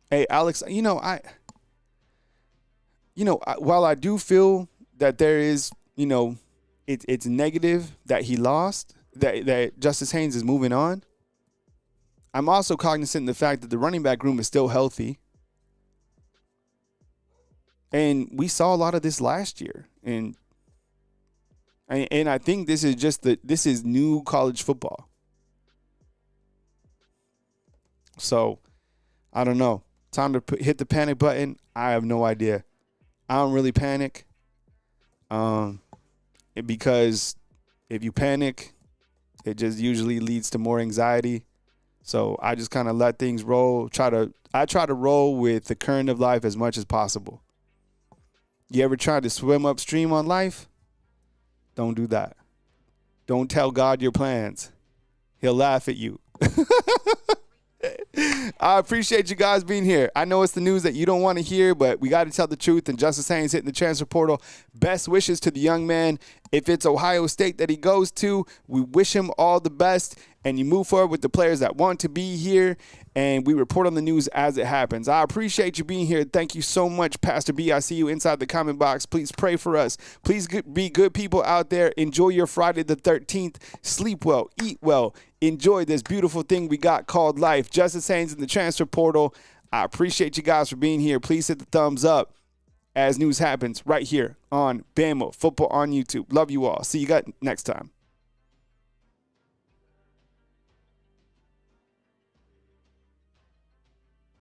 Hey, Alex, while I do feel that there is, it's negative that he lost, that Justice Haynes is moving on, I'm also cognizant of the fact that the running back room is still healthy. And we saw a lot of this last year. And I think this is new college football. So, I don't know. Time to hit the panic button. I have no idea. I don't really panic. Because if you panic, it just usually leads to more anxiety. So I just kind of let things roll. I try to roll with the current of life as much as possible. You ever tried to swim upstream on life? Don't do that. Don't tell God your plans. He'll laugh at you. I appreciate you guys being here. I know it's the news that you don't want to hear, but we got to tell the truth. And Justice Haynes hitting the transfer portal. Best wishes to the young man. If it's Ohio State that he goes to, we wish him all the best. And you move forward with the players that want to be here. And we report on the news as it happens. I appreciate you being here. Thank you so much, Pastor B. I see you inside the comment box. Please pray for us. Please be good people out there. Enjoy your Friday the 13th. Sleep well. Eat well. Enjoy this beautiful thing we got called life. Justice Haynes in the transfer portal. I appreciate you guys for being here. Please hit the thumbs up as news happens right here on Bama Football on YouTube. Love you all. See you guys next time.